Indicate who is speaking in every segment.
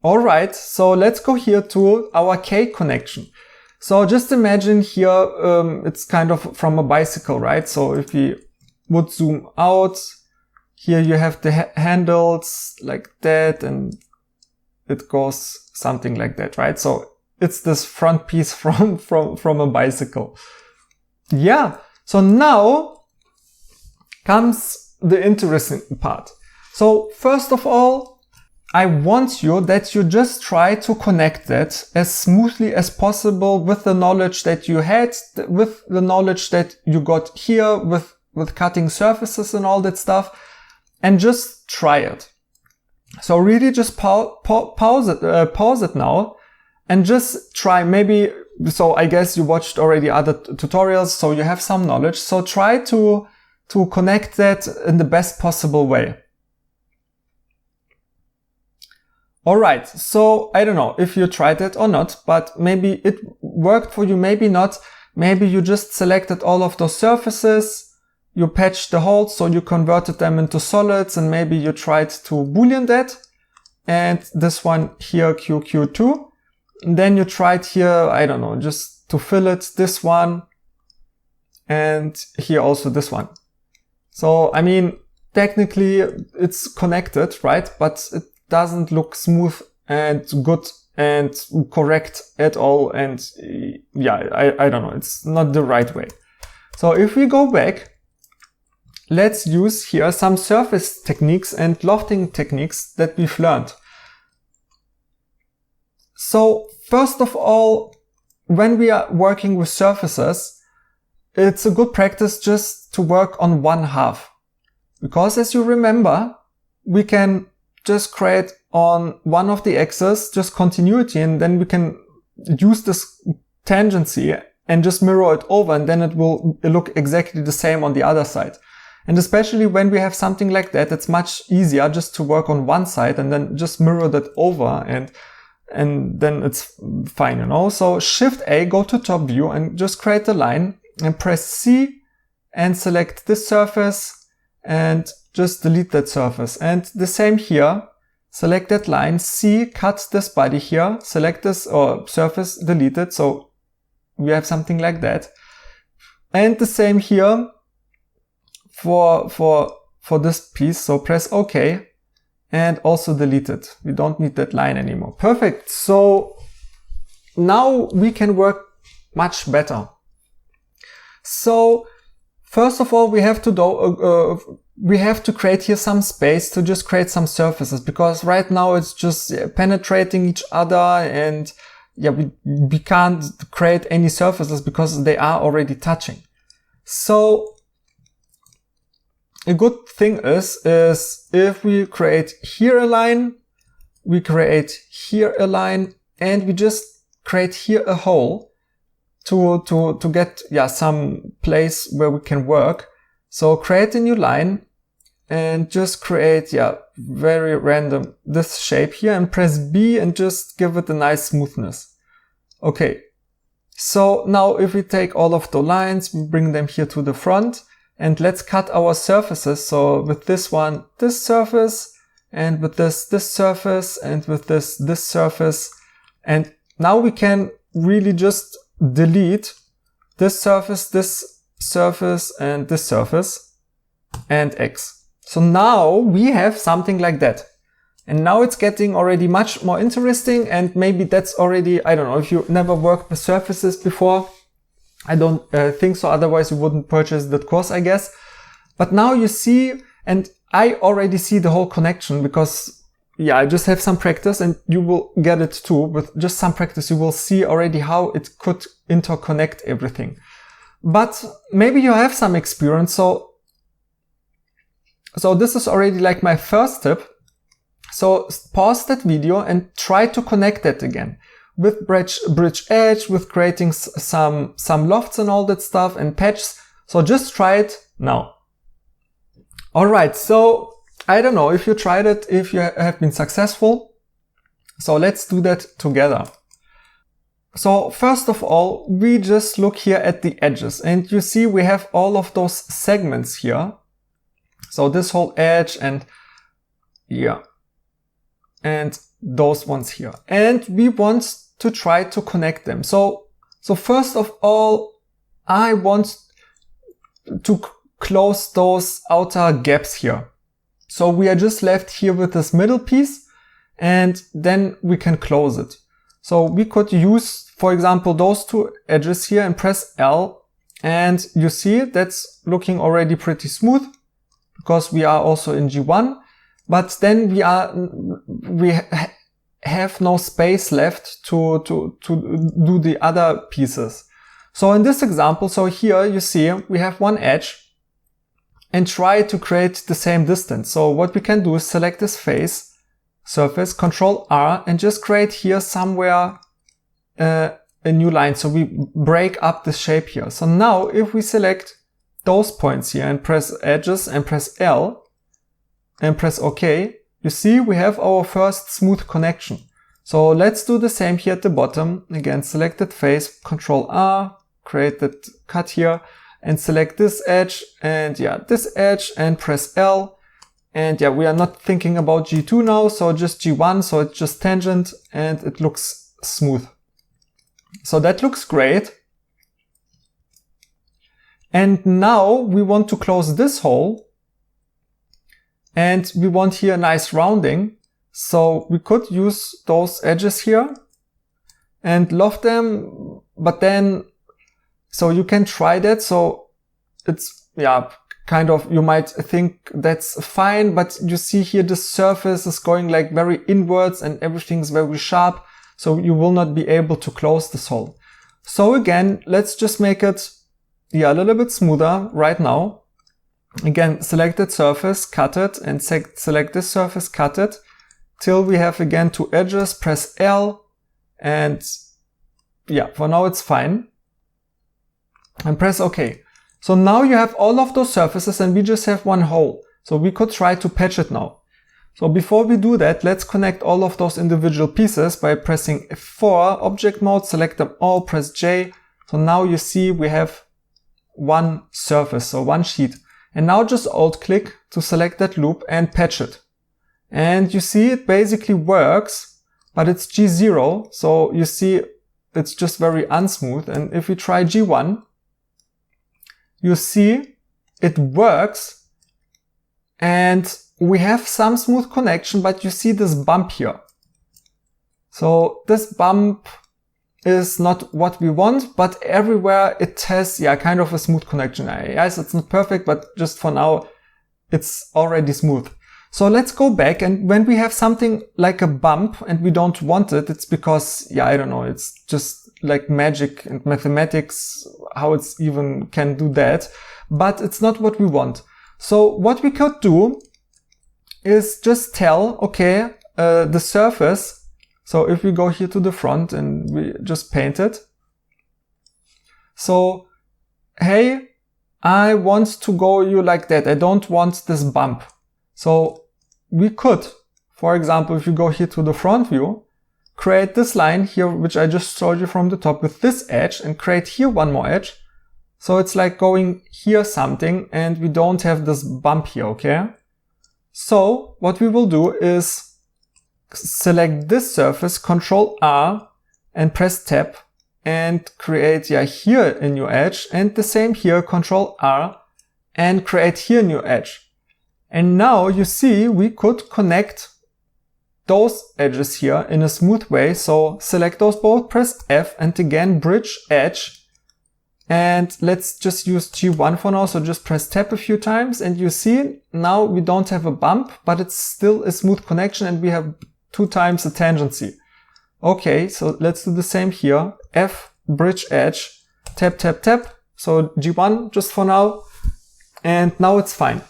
Speaker 1: Alright, so let's go here to our K connection. So just imagine here, it's kind of from a bicycle, right? So if we would zoom out, here you have the handles like that, and it goes something like that, right? So it's this front piece from a bicycle. Yeah, so now comes the interesting part. So first of all, I want you that you just try to connect that as smoothly as possible with the knowledge that you had, with the knowledge that you got here with cutting surfaces and all that stuff, and just try it. So really just pause it now and just try. Maybe, so I guess you watched already other tutorials, so you have some knowledge. So try to connect that in the best possible way. Alright, so I don't know if you tried it or not, but maybe it worked for you, maybe not. Maybe you just selected all of those surfaces, you patched the holes, so you converted them into solids, and maybe you tried to boolean that. And this one here, QQ2. And then you tried here, I don't know, just to fill it, this one. And here also this one. So, I mean, technically it's connected, right? But it doesn't look smooth and good and correct at all. And yeah, I don't know. It's not the right way. So if we go back, let's use here some surface techniques and lofting techniques that we've learned. So first of all, when we are working with surfaces, it's a good practice just to work on one half. Because as you remember, we can just create on one of the axes, just continuity, and then we can use this tangency and just mirror it over, and then it will look exactly the same on the other side. And especially when we have something like that, it's much easier just to work on one side and then just mirror that over, and then it's fine, you know. So Shift A, go to top view and just create a line, and press C and select this surface and just delete that surface. And the same here, select that line, C, cut this body here, select this or surface, delete it. So we have something like that. And the same here for this piece. So press OK and also delete it. We don't need that line anymore. Perfect. So now we can work much better. So first of all, we have to create here some space to just create some surfaces, because right now it's just penetrating each other, and yeah, we can't create any surfaces because they are already touching. So a good thing is if we create here a line, we create here a line, and we just create here a hole to get, yeah, some place where we can work. So create a new line and just create, yeah, very random this shape here, and press B and just give it a nice smoothness. Okay. So now if we take all of the lines, we bring them here to the front, and let's cut our surfaces. So with this one, this surface, and with this surface, and with this surface. And now we can really just delete this surface, and this surface, and X. So now we have something like that. And now it's getting already much more interesting, and maybe that's already, I don't know, if you never worked with surfaces before, I don't think so, otherwise you wouldn't purchase that course, I guess. But now you see, and I already see the whole connection, because yeah, I just have some practice, and you will get it too. With just some practice, you will see already how it could interconnect everything. But maybe you have some experience. So this is already like my first tip. So pause that video and try to connect that again with bridge edge, with creating some lofts and all that stuff, and patches. So just try it now. Alright, so I don't know if you tried it, if you have been successful. So let's do that together. So first of all, we just look here at the edges, and you see we have all of those segments here. So this whole edge, and yeah. and those ones here. And we want to try to connect them. So first of all, I want to close those outer gaps here. So we are just left here with this middle piece, and then we can close it. So we could use, for example, those two edges here and press L, and you see that's looking already pretty smooth because we are also in G1, but then we have no space left to do the other pieces. So in this example, so here you see we have one edge and try to create the same distance. So what we can do is select this face, surface, Control R, and just create here somewhere a new line. So we break up the shape here. So now if we select those points here and press edges and press L and press OK, you see we have our first smooth connection. So let's do the same here at the bottom. Again, select that face, Control R, create that cut here, and select this edge and this edge and press L. And we are not thinking about G2 now, so just G1, so it's just tangent and it looks smooth. So that looks great. And now we want to close this hole and we want here a nice rounding. So we could use those edges here and loft them, but then, so you can try that. So it's, kind of, you might think that's fine, but you see here the surface is going like very inwards and everything's very sharp. So you will not be able to close this hole. So again, let's just make it, a little bit smoother right now. Again, select that surface, cut it, and select this surface, cut it, till we have again two edges, press L, and for now it's fine. And press OK. So now you have all of those surfaces and we just have one hole. So we could try to patch it now. So before we do that, let's connect all of those individual pieces by pressing F4, object mode, select them all, press J. So now you see we have one surface, so one sheet. And now just alt click to select that loop and patch it. And you see it basically works, but it's G0. So you see it's just very unsmooth. And if we try G1, you see it works and we have some smooth connection, but you see this bump here. So this bump is not what we want, but everywhere it has, kind of a smooth connection. Yes, it's not perfect, but just for now, it's already smooth. So let's go back, and when we have something like a bump and we don't want it, it's because, I don't know, it's just like magic and mathematics, how it's even can do that, but it's not what we want. So what we could do is just tell, okay, the surface. So if we go here to the front and we just paint it. So, hey, I want to go like that. I don't want this bump. So we could, for example, if you go here to the front view, create this line here, which I just showed you from the top with this edge, and create here one more edge. So it's like going here something and we don't have this bump here, okay? So what we will do is select this surface, Control R, and press Tab and create here a new edge, and the same here, Control R, and create here a new edge. And now you see we could connect those edges here in a smooth way. So select those both, press F, and again bridge edge. And let's just use G1 for now. So just press Tab a few times and you see now we don't have a bump, but it's still a smooth connection and we have 2 times the tangency. Okay, so let's do the same here. F, bridge edge, Tab, Tab, Tab. So G1 just for now. And now it's fine.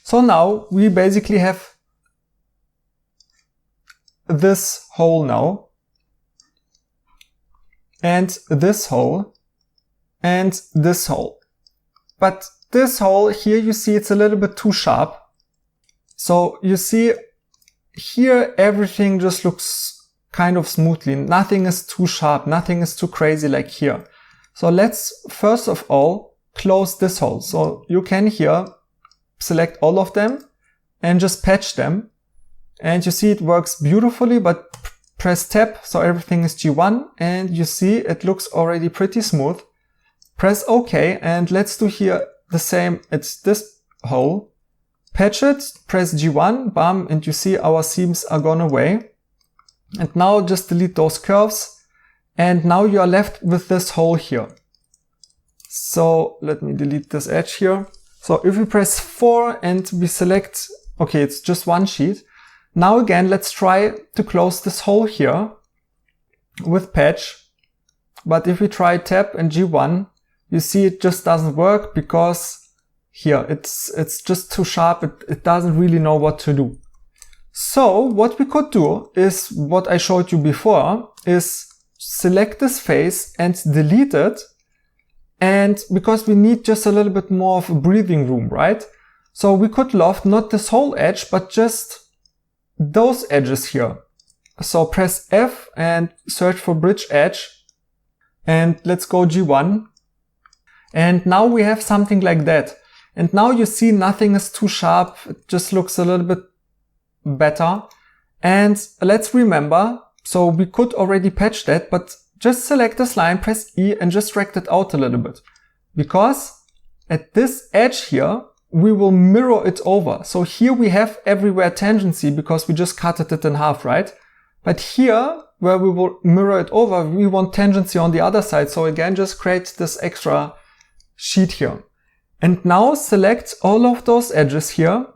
Speaker 1: So now we basically have this hole now. And this hole. And this hole. But this hole here, you see it's a little bit too sharp. So you see here everything just looks kind of smoothly. Nothing is too sharp. Nothing is too crazy like here. So let's first of all close this hole. So you can here select all of them and just patch them. And you see it works beautifully, but press tab, so everything is G1, and you see it looks already pretty smooth. Press OK, and let's do here the same. It's this hole. Patch it, press G1, bam, and you see our seams are gone away. And now just delete those curves. And now you are left with this hole here. So let me delete this edge here. So if we press 4 and we select, okay, it's just one sheet. Now again, let's try to close this hole here with patch. But if we try tab and G1, you see it just doesn't work because here it's just too sharp. It doesn't really know what to do. So what we could do is what I showed you before, is select this face and delete it. And because we need just a little bit more of a breathing room, right? So we could loft not this whole edge, but just those edges here. So press F and search for bridge edge. And let's go G1. And now we have something like that. And now you see nothing is too sharp. It just looks a little bit better. And let's remember, so we could already patch that, but just select this line, press E and just drag it out a little bit. Because at this edge here, we will mirror it over. So here we have everywhere tangency because we just cut it in half, right? But here, where we will mirror it over, we want tangency on the other side. So again, just create this extra sheet here. And now select all of those edges here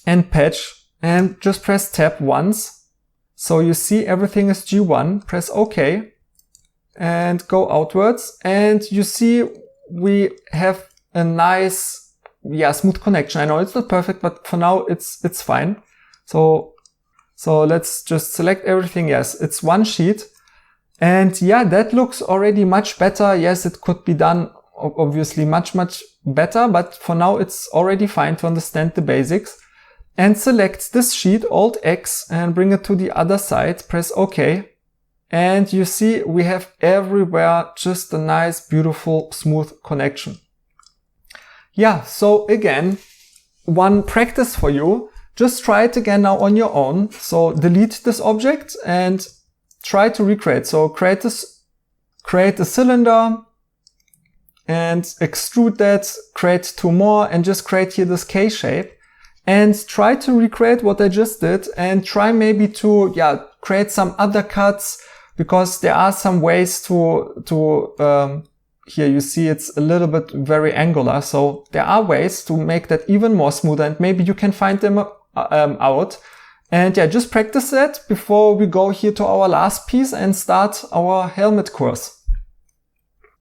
Speaker 1: and patch and just press tab once. So you see everything is G1, press OK and go outwards. And you see we have a nice, smooth connection. I know it's not perfect, but for now it's fine. So let's just select everything. Yes, it's one sheet. And yeah, that looks already much better. Yes, it could be done obviously much better, but for now it's already fine to understand the basics. And select this sheet, Alt X, and bring it to the other side, press OK. And you see we have everywhere just a nice, beautiful, smooth connection. Yeah, so again, one practice for you. Just try it again now on your own. So delete this object and try to recreate. So create a cylinder and extrude that, create two more and just create here this K shape and try to recreate what I just did and try maybe to, create some other cuts because there are some ways to here you see it's a little bit very angular. So there are ways to make that even more smoother and maybe you can find them out. And yeah, just practice that before we go here to our last piece and start our helmet course.